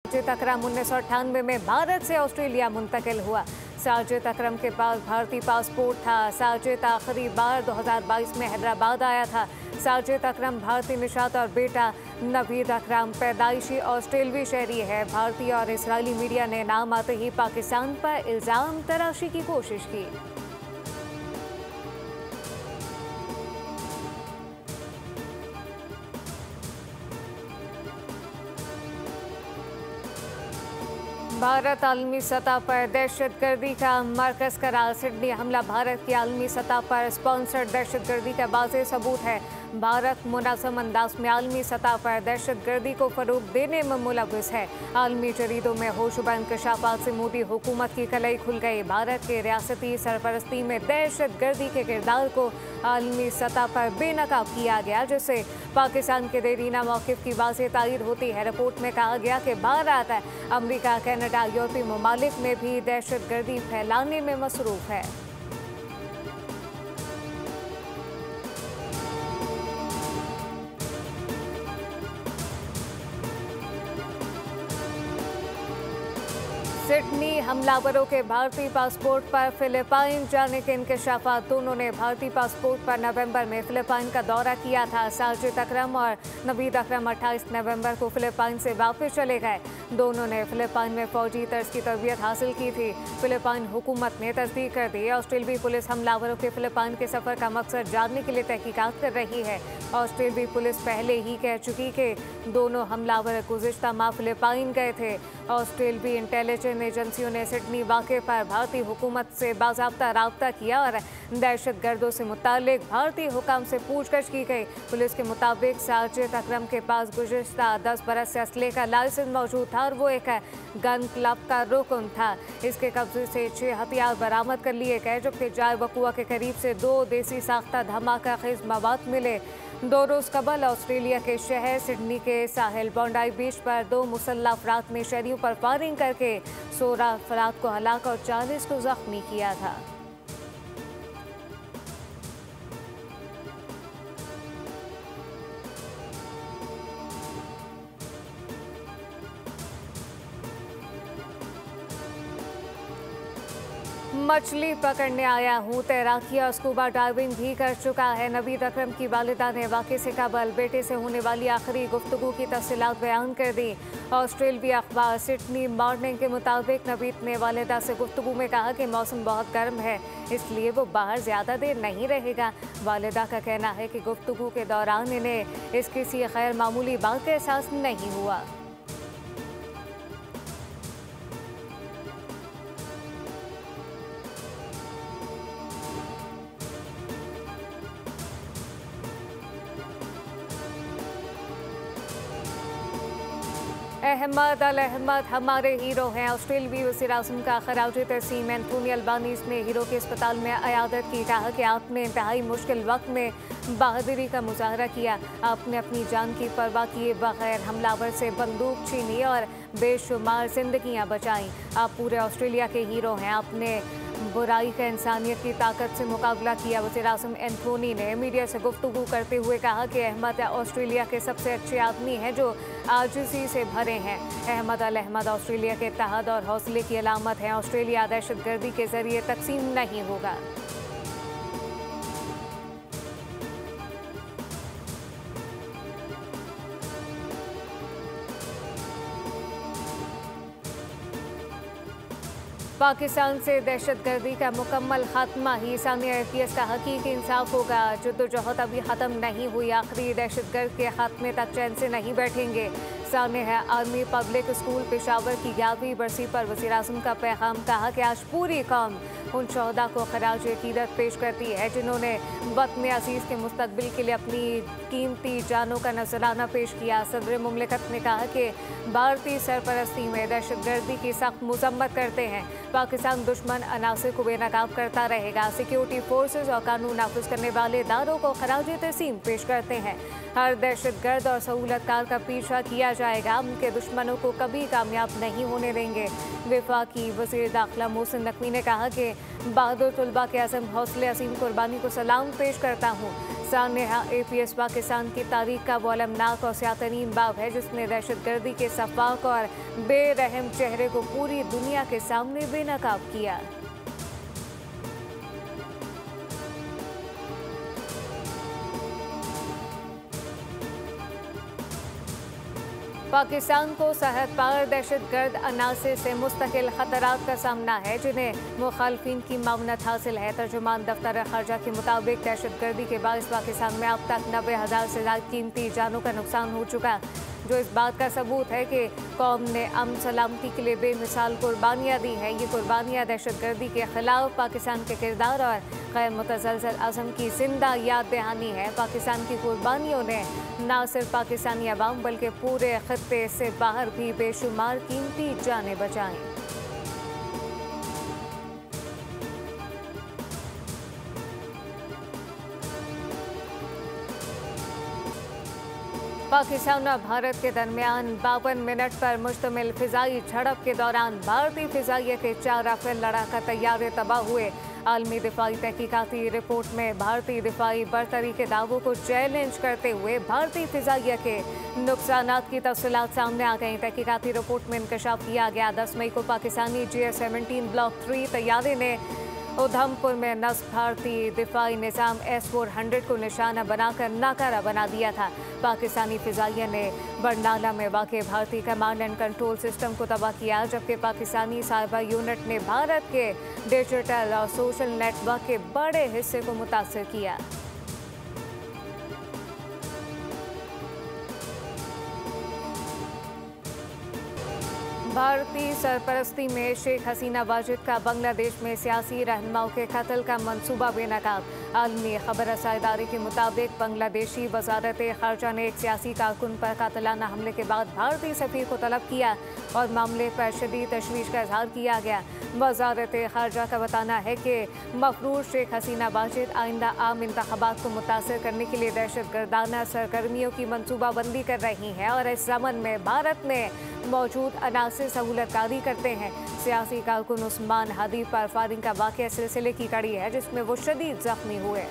साजिद अकरम 1998 में भारत से ऑस्ट्रेलिया मुंतकिल हुआ। साजिद अकरम के पास भारतीय पासपोर्ट था। साजिद आखिरी बार 2022 में हैदराबाद आया था। साजिद अकरम भारतीय निशात और बेटा नवीद अकरम पैदाइशी ऑस्ट्रेलवी शहरी है। भारतीय और इजरायली मीडिया ने नाम आते ही पाकिस्तान पर इल्जाम तराशी की कोशिश की। भारत आलमी सतह पर दहशतगर्दी का मरकज करार। सिडनी हमला भारत की आलमी सतह पर स्पॉन्सर्ड दहशतगर्दी का वाज़ेह सबूत है। भारत मुनाज़म अंदाज में आलमी सतह पर दहशतगर्दी को फ़रोग़ देने में मुलव्विस है। आलमी जरीदों में होशरुबा इंकशाफात से मोदी हुकूमत की कलई खुल गई। भारत के रियासती सरपरस्ती में दहशतगर्दी के किरदार को आलमी सतह पर बेनकाब किया गया, जिससे पाकिस्तान के देरीना मौक़िफ़ की वाज़ेह तायीद होती है। रिपोर्ट में कहा गया कि भारत अमरीका, कनाडा, यूरोपीय ममालिक में भी दहशतगर्दी फैलाने में मसरूफ़ है। सिडनी हमलावरों के भारतीय पासपोर्ट पर फिलिपाइन जाने के इंकशाफात। दोनों ने भारतीय पासपोर्ट पर नवंबर में फिलिपाइन का दौरा किया था। साजिद अकरम और नवीद अकरम 28 नवंबर को फिलिपाइन से वापस चले गए। दोनों ने फिलिपाइन में फौजी तर्ज की तरबियत हासिल की थी। फिलिपाइन हुकूमत ने तस्दीक कर दी। ऑस्ट्रेलवी पुलिस हमलावरों के फिलिपाइन के सफ़र का मकसद जानने के लिए तहकीकात कर रही है। ऑस्ट्रेलवी पुलिस पहले ही कह चुकी कि दोनों हमलावर गुज़िश्ता माह फिलिपाइन गए थे। ऑस्ट्रेलवी इंटेलिजेंस एजेंसियों ने सिडनी वाक़े पर भारतीय हुकूमत से बाज़ाब्ता राब्ता किया और दहशतगर्दों से मुताल्लिक भारतीय हुकाम से पूछताछ की गई। पुलिस के मुताबिक साजिद अकरम के पास गुज़िश्ता 10 बरस से असले का लाइसेंस मौजूद था और वो एक गन क्लब का रुकन था। इसके कब्जे से 6 हथियार बरामद कर लिए गए, जबकि जार वकुआ के करीब से 2 देसी साख्ता धमाका खेज मवाद मिले। 2 रोज़ कबल ऑस्ट्रेलिया के शहर सिडनी के साहिल बॉन्डाई बीच पर 2 मुसल्लह अफराद ने शहरियों पर फायरिंग करके 16 अफराद को हलाक और 40 को जख्मी किया था। मछली पकड़ने आया हूँ, तैराकी और स्कूबा डाइविंग भी कर चुका है। नवीद अकरम की वालिदा ने वाक़े से कबल बेटे से होने वाली आखिरी गुफ्तगू की तफसीलात बयान कर दी। ऑस्ट्रेलवी अखबार सिडनी मॉर्निंग के मुताबिक नवीद ने वालिदा से गुफ्तगू में कहा कि मौसम बहुत गर्म है, इसलिए वो बाहर ज़्यादा देर नहीं रहेगा। वालिदा का कहना है कि गुफ्तगू के दौरान इन्हें इस किसी गैर मामूली बात का एहसास नहीं हुआ। अहमद अल अहमद हमारे हीरो हैं। ऑस्ट्रेलवी वज़ीर-ए-आज़म का खराज तहसीन एंथोनी अल्बानीज़ ने हीरो के अस्पताल में अयादत की। कहा कि आपने इंतहाई मुश्किल वक्त में बहादुरी का मुजाहरा किया। आपने अपनी जान की परवाह किए बगैर हमलावर से बंदूक छीनी और बेशुमार जिंदगियां बचाई। आप पूरे ऑस्ट्रेलिया के हीरो हैं। आपने बुराई का इंसानियत की ताकत से मुकाबला किया। वज़ीर-ए-आज़म एंथोनी ने मीडिया से गुफ्तगू करते हुए कहा कि अहमद ऑस्ट्रेलिया के सबसे अच्छे आदमी हैं जो आजिज़ी से भरे हैं। अहमद अल अहमद ऑस्ट्रेलिया के इत्तेहाद और हौसले की अलामत हैं। ऑस्ट्रेलिया दहशतगर्दी के जरिए तकसीम नहीं होगा। पाकिस्तान से दहशतगर्दी का मुकम्मल खात्मा ही सामने IPS का हकीकी इंसाफ होगा। जद्दोजहद अभी ख़त्म नहीं हुई। आखिरी दहशतगर्द के खात्मे तक चैन से नहीं बैठेंगे। सामने है आर्मी पब्लिक स्कूल पेशावर की 11वीं बरसी पर वज़ीर-ए-आज़म का पैगाम। कहा कि आज पूरी कौम उन शहदा को खराज अक़ीदत पेश करती है जिन्होंने वतन अज़ीज़ के मुस्तक़बिल के लिए अपनी कीमती जानों का नजराना पेश किया। सदर मुमलिकत ने कहा कि भारतीय सरपरस्ती में दहशतगर्दी की सख्त मज़म्मत करते हैं। पाकिस्तान दुश्मन अनासर को बेनकाब करता रहेगा। सिक्योरिटी फोर्सेज और कानून नाफिज करने वाले इदारों को खराज तहसीन पेश करते हैं। हर दहशतगर्द और सहूलतकार का पीछा किया जाएगा। उनके दुश्मनों को कभी कामयाब नहीं होने देंगे। वफाकी वज़ीर दाखिला मोहसिन नकवी ने कहा कि बहादुर तलबा के अज़म हौसले अज़ीम कुर्बानी को सलाम पेश करता हूँ। नुकसान नेहा APS पाकिस्तान की तारीख का वो अलमनाक और स्यातरीन बाब है जिसने दहशतगर्दी के सफाक और बेरहम चेहरे को पूरी दुनिया के सामने बेनकाब किया। पाकिस्तान को सरहद पार दहशतगर्द अनासर से मुस्तकिल खतरात का सामना है जिन्हें मुखालफिन की मामनत हासिल है। तर्जुमान दफ्तर खारजा के मुताबिक दहशतगर्दी के बायस पाकिस्तान में अब तक 90,000 से ज्यादा कीमती जानों का नुकसान हो चुका, जो इस बात का सबूत है कि कौम ने अमन सलामती के लिए बेमिसाल कुर्बानियाँ दी हैं। ये कुर्बानियाँ दहशतगर्दी के खिलाफ पाकिस्तान के किरदार और गैर मुतज़लज़ल अज़म की जिंदा याद दहानी है। पाकिस्तान की कुर्बानियों ने न सिर्फ पाकिस्तानी अवाम बल्कि पूरे खत्ते से बाहर भी बेशुमार कीमती जानें बचाईं। पाकिस्तान और भारत के दरमियान 52 मिनट पर मुश्तमिल फिजाई झड़प के दौरान भारतीय फिजाइया के 4 राफेल लड़ाका तैयारे तबाह हुए। आलमी दिफाई तहकीकाती रिपोर्ट में भारतीय दिफाई बरतरी के दावों को चैलेंज करते हुए भारतीय फिजाइया के नुकसानात की तफसीलात सामने आ गई। तहकीकाती रिपोर्ट में इंकशाफ किया गया 10 मई को पाकिस्तानी JS-17 ब्लॉक 3 तैयारे ने उधमपुर में नस्ब भारतीय दिफाई निज़ाम S-400 को निशाना बनाकर नाकारा बना दिया था। पाकिस्तानी फिजाइया ने बरनाला में वाक़ भारतीय कमांड एंड कंट्रोल सिस्टम को तबाह किया, जबकि पाकिस्तानी साइबर यूनिट ने भारत के डिजिटल और सोशल नेटवर्क के बड़े हिस्से को मुतासर किया। भारतीय सरपरस्ती में शेख हसीना वाजिद का बांग्लादेश में सियासी रहनुमाओं के कत्ल का मंसूबा बेनकाब। आलमी खबर रसाई इदारे के मुताबिक बांग्लादेशी वजारत खारजा ने एक सियासी कारकुन पर कातिलाना हमले के बाद भारतीय सफीर को तलब किया और मामले पर शदीद तशवीश का इजहार किया गया। वजारत खारजा का बताना है कि मफरूर शेख हसीना वाजिद आइंदा आम इंतखाबात को मुतासर करने के लिए दहशतगर्दाना सरगर्मियों की मनसूबाबंदी कर रही हैं और इस ज़मन में भारत में मौजूद अनासर सहूलतकारी करते हैं। सियासी कारकुन उस्मान हादी पर फायरिंग का वाक़या सिलसिले की कड़ी है जिसमें वो शदीद जख्मी हुए।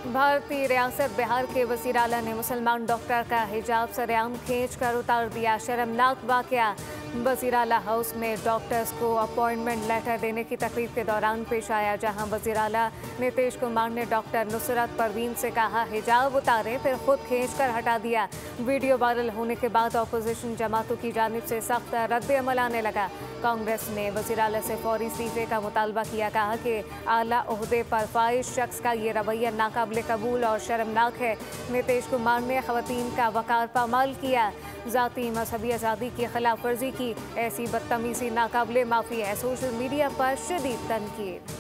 भारतीय रियासत बिहार के वज़ीर आला ने मुसलमान डॉक्टर का हिजाब सरेआम खींच कर उतार दिया। शर्मनाक वाक़या वज़ीर आला हाउस में डॉक्टर्स को अपॉइंटमेंट लेटर देने की तकरीब के दौरान पेश आया, जहां वज़ीर आला नीतीश कुमार ने डॉक्टर नुसरत परवीन से कहा हिजाब उतारें, फिर खुद खींचकर हटा दिया। वीडियो वायरल होने के बाद अपोजिशन जमातों की जानिब से सख्त रद्द-ए-अमल आने लगा। कांग्रेस ने वज़ीर आला से फौरी इस्तीफे का मुतालबा किया, कहा कि आला ओहदे पर फाइज शख्स का ये रवैया नाकाबिल कबूल और शर्मनाक है। नीतीश कुमार ने ख़वातीन का वक़ार पामाल किया, ज़ाती मजहबी आज़ादी की खिलाफ वर्जी की, ऐसी बदतमीज़ी नाकाबिले माफ़ी है। सोशल मीडिया पर शदीद तनकीद।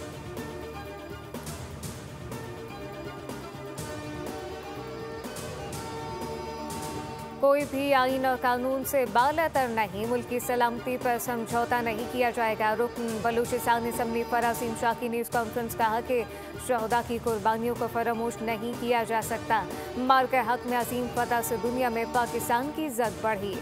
कोई भी आईन और कानून से बालातर नहीं, मुल्की सलामती पर समझौता नहीं किया जाएगा। रुकन बलूचिस्तान असम्बली फरासीम शाह की न्यूज़ कॉन्फ्रेंस कहा कि शहदा की कुर्बानियों को फरामोश नहीं किया जा सकता। मार के हक में अजीम फतह से दुनिया में पाकिस्तान की इज्जत बढ़ी।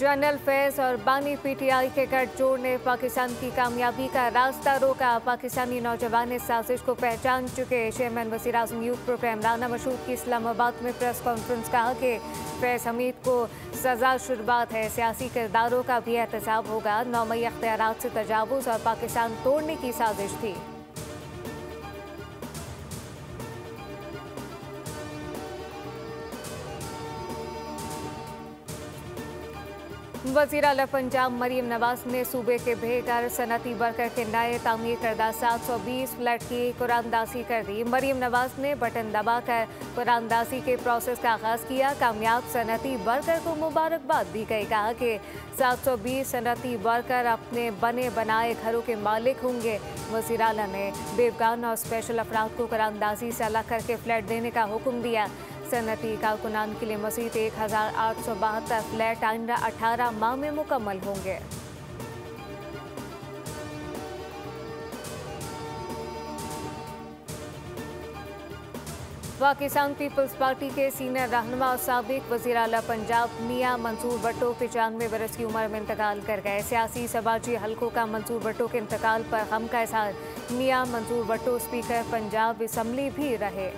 जनरल फैज और बानी PTI के गठजोड़ ने पाकिस्तान की कामयाबी का रास्ता रोका। पाकिस्तानी नौजवान इस साजिश को पहचान चुके। चेयरमैन वज़ीर आज़म यूथ प्रोग्राम राना मशहूद की इस्लामाबाद में प्रेस कॉन्फ्रेंस कहा कि फैज हमीद को सजा शुरुआत है, सियासी किरदारों का भी एहतसाब होगा। 9 मई अख्तियारात से तजावुज़ और पाकिस्तान तोड़ने की साजिश थी। वज़ीर आला पंजाब मरीम नवाज ने सूबे के बेघर सनती वर्कर के नए तामीर करदा 720 फ्लैट की कुरानदाजी कर दी। मरीम नवाज ने बटन दबाकर कुरानदाजी के प्रोसेस का आगाज़ किया। कामयाब सनती वर्कर को मुबारकबाद दी गई। कहा कि 720 सनती वर्कर अपने बने बनाए घरों के मालिक होंगे। वज़ीर आला ने बेवगान और स्पेशल अफराद को कुरानदाजी से अलग करके फ्लैट देने का हुक्म दिया। सनती कारकुनान के लिए मज़ीद 1872 फ्लैट आइंदा 18 माह में मुकम्मल होंगे। पाकिस्तान पीपल्स पार्टी के सीनियर रहनुमा और साबिक वज़ीर आला पंजाब मियां मंसूर भट्टो 95 बरस की उम्र में इंतकाल कर गए। सियासी समाजी हलकों का मंसूर भट्टो के इंतकाल पर गम का इजहार। मियां मंसूर भट्टो स्पीकर पंजाब असम्बली भी रहे।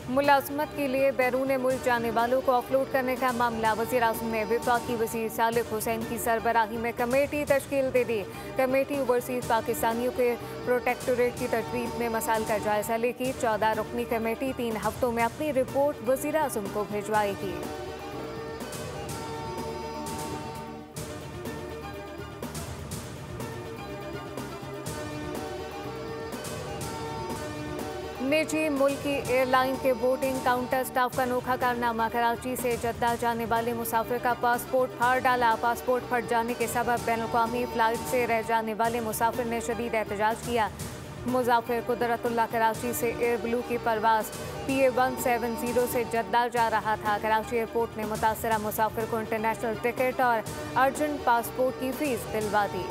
मुलाजमत के लिए बैरून मुल्क जाने वालों को ऑफलोड करने का मामला। वज़ीर-ए-आज़म ने वफाकी वज़ीर सालिक हुसैन की सरबराही में कमेटी तश्कील दे दी। कमेटी ओवरसीज पाकिस्तानियों के प्रोटेक्टोरेट की तजवीज़ में मसाइल का जायजा लेगी। 14 रुकनी कमेटी 3 हफ्तों में अपनी रिपोर्ट वज़ीर-ए-आज़म को भिजवाएगी। निजी मुल्की एयरलाइन के बोर्डिंग काउंटर स्टाफ का अनोखा कारनामा। कराची से जद्दा जाने वाले मुसाफिर का पासपोर्ट फाड़ डाला। पासपोर्ट फट जाने के सबब बैनुल-अक़वामी फ्लाइट से रह जाने वाले मुसाफिर ने शदीद एहतजाज किया। मुसाफिर कुदरतुल्लाह कराची से एयर ब्लू की परवाज़ PA 170 से जद्दा जा रहा था। कराची एयरपोर्ट ने मुतासरा मुसाफिर को इंटरनेशनल टिकट और अर्जेंट पासपोर्ट की फीस दिलवा दी।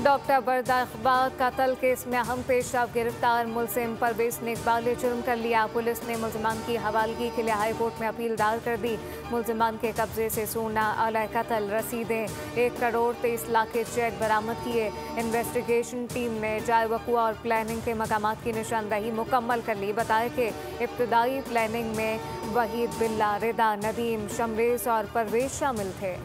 डॉक्टर बरदा इकबाल कत्ल केस में अहम पेशरफ गिरफ्तार। मुलजिम परवेज ने इकबाल जुर्म कर लिया। पुलिस ने मुलजिमान की हवालगी के लिए हाई कोर्ट में अपील दायर कर दी। मुलजिमान के कब्जे से सोना, आला कत्ल, रसीदें, 1 करोड़ 23 लाख के चेक बरामद किए। इन्वेस्टिगेशन टीम ने जाय वक़ुआ और प्लानिंग के मकामात की निशानदही मुकम्मल कर ली। बताया कि इब्तदाई प्लानिंग में वहीद, बिल्ला, रिदा, नदीम, शमरेज और परवेज शामिल थे।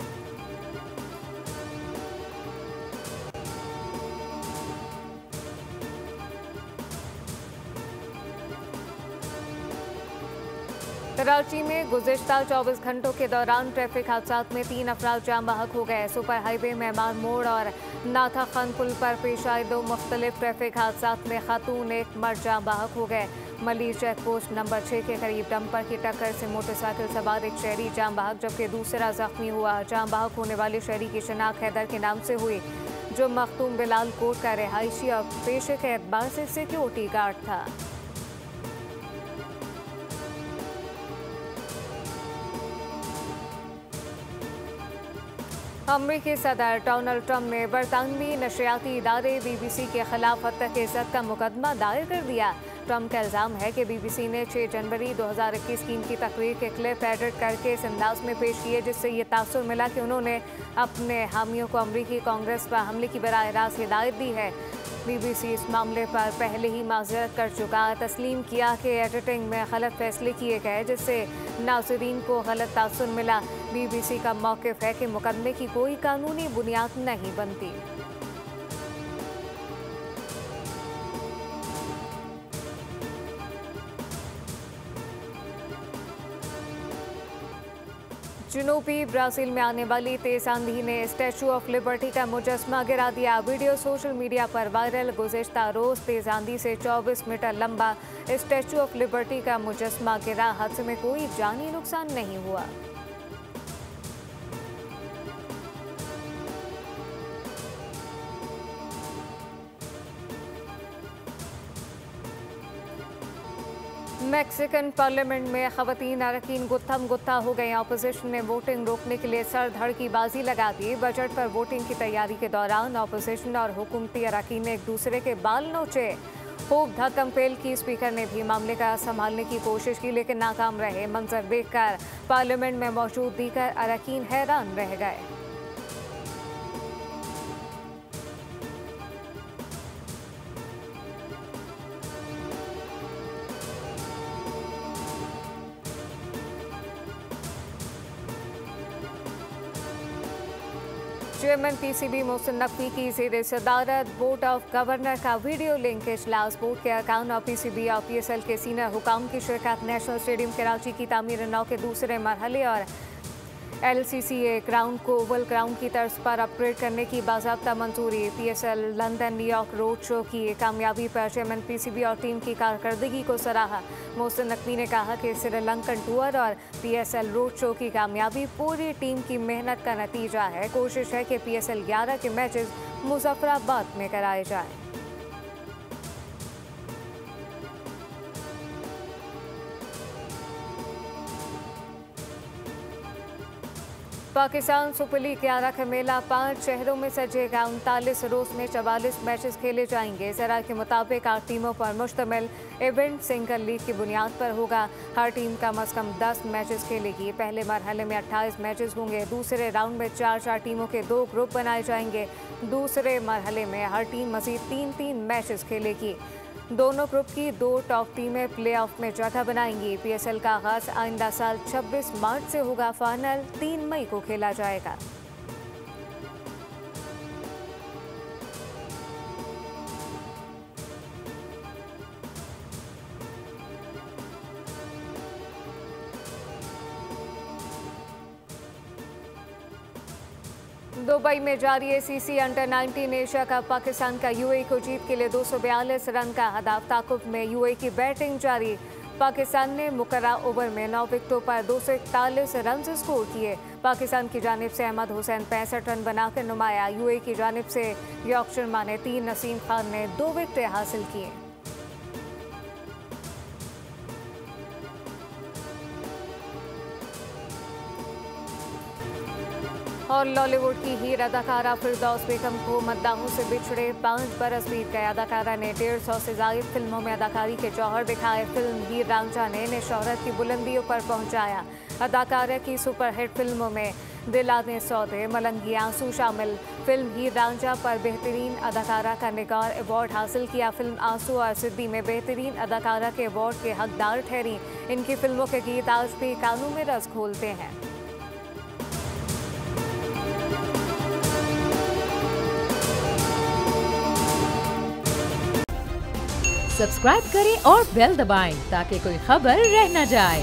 कराची में गुज़िश्ता 24 घंटों के दौरान ट्रैफिक हादसात में 3 अफराद जाम बहक हो गए। सुपर हाईवे मेहमान मोड़ और नाथा खान पुल पर पेश आए 2 मुख्तलिफ ट्रैफिक हादसात में खातून 1 मर्द जाम बहक हो गए। मली चेक पोस्ट नंबर 6 के करीब डंपर की टक्कर से मोटरसाइकिल सवार एक शहरी जाम बहक जबकि दूसरा जख्मी हुआ। जाम बहक होने वाले शहरी की शनाख्त हैदर के नाम से हुई, जो मखतूम बिलाल कोट का रिहायशी और पेशे के एतबार से सिक्योरिटी गार्ड था। अमरीकी सदर डोनाल्ड ट्रंप ने बरतानवी नशरियाती इदारे BBC के खिलाफ हत्या इज़्ज़त का मुकदमा दायर कर दिया। ट्रंप का इल्ज़ाम है कि BBC ने 6 जनवरी 2021 की इनकी तकरीर के क्लिप एडिट करके इस अंदाज में पेश किए जिससे ये तासुर मिला कि उन्होंने अपने हामियों को अमरीकी कांग्रेस पर हमले की बराह रास्त हिदायत दी है। BBC इस मामले पर पहले ही माज़रत कर चुका, तस्लीम किया कि एडिटिंग में गलत फैसले किए गए जिससे नाज़रीन को गलत तासुर मिला। BBC का मौक़िफ़ है कि मुकदमे की कोई कानूनी बुनियाद नहीं बनती। जनूबी ब्राज़ील में आने वाली तेज आंधी ने स्टैचू ऑफ लिबर्टी का मुजस्मा गिरा दिया। वीडियो सोशल मीडिया पर वायरल। गुज़िश्ता रोज़ तेज आंधी से 24 मीटर लंबा स्टैचू ऑफ लिबर्टी का मुजस्मा गिरा। हादसे में कोई जानी नुकसान नहीं हुआ। मैक्सिकन पार्लियामेंट में ख़वातीन अरकान गुत्थम गुत्था हो गए। अपोजिशन ने वोटिंग रोकने के लिए सर धड़ की बाजी लगा दी। बजट पर वोटिंग की तैयारी के दौरान अपोजिशन और हुकूमती अरकान ने एक दूसरे के बाल नोचे। खूब धक्कम पेल की। स्पीकर ने भी मामले का संभालने की कोशिश की लेकिन नाकाम रहे। मंजर देखकर पार्लियामेंट में मौजूद दीगर अरकान हैरान रह गए। चेयरमैन PCB मोहसिन नकवी की ज़ेर सदारत बोर्ड ऑफ गवर्नर का वीडियो लिंक इजलास। बोर्ड के अरकान और PCB और PSL के सीनियर हुकाम की शिरकत। नेशनल स्टेडियम कराची की तामीर नौ के दूसरे मरहले और LCCA ग्राउंड को ओवल ग्राउंड की तर्ज पर अपग्रेड करने की बाज़ाब्ता मंजूरी। PSL London New York road show की कामयाबी पर चेयरमैन PCB और टीम की कारकर्दगी को सराहा। मोहसिन नकवी ने कहा कि श्रीलंकन टूर और PSL रोड शो की कामयाबी पूरी टीम की मेहनत का नतीजा है। कोशिश है कि PSL 11 के मैचेस मुजफ्फराबाद में कराए जाएं। पाकिस्तान सुपर लीग 11 का मेला 5 शहरों में सजेगा। 39 रोज में 44 मैचेस खेले जाएंगे। जरा के मुताबिक 8 टीमों पर मुश्तमिल इवेंट सिंगल लीग की बुनियाद पर होगा। हर टीम कम से कम 10 मैचेस खेलेगी। पहले मरहले में 28 मैचेस होंगे। दूसरे राउंड में 4-4 टीमों के 2 ग्रुप बनाए जाएंगे। दूसरे मरहले में हर टीम मजीद 3-3 मैचेस खेलेगी। दोनों ग्रुप की 2 टॉप टीमें प्लेऑफ में जगह बनाएंगी। पीएसएल का आगाज आइंदा साल 26 मार्च से होगा। फाइनल 3 मई को खेला जाएगा। दुबई में जारी ACC under 19 Asia cup Pakistan का यूएई को जीत के लिए 242 रन का हदाफ। ताकुब में यूएई की बैटिंग जारी। पाकिस्तान ने मुकर्रा ओवर में 9 विकेटों पर 241 रन स्कोर किए। पाकिस्तान की जानिब से अहमद हुसैन 65 रन बनाकर नुमाया। यूएई की जानिब से यॉर्कशायर माने 3, नसीम खान ने 2 विकेटें हासिल किए। और लॉलीवुड की हीर अदाकारा फिरदौस बेगम को मद्दाहों से बिछड़े 5 बरस बीत गए। अदाकारा ने 150 से ज्यादा फिल्मों में अदाकारी के जौहर दिखाए। फिल्म हीर रांझा ने इन्हें शोहरत की बुलंदियों पर पहुंचाया। अदाकारा की सुपरहिट फिल्मों में दिल आने सौदे, मलंगी आंसू शामिल। फिल्म हीर रांझा पर बेहतरीन अदाकारा का निगार अवार्ड हासिल किया। फिल्म आंसू और सिद्दी में बेहतरीन अदाकारा के अवार्ड के हकदार ठहरी। इनकी फिल्मों के गीत आज भी कानों में रस घोलते हैं। सब्सक्राइब करें और बेल दबाएं ताकि कोई खबर रह न जाए।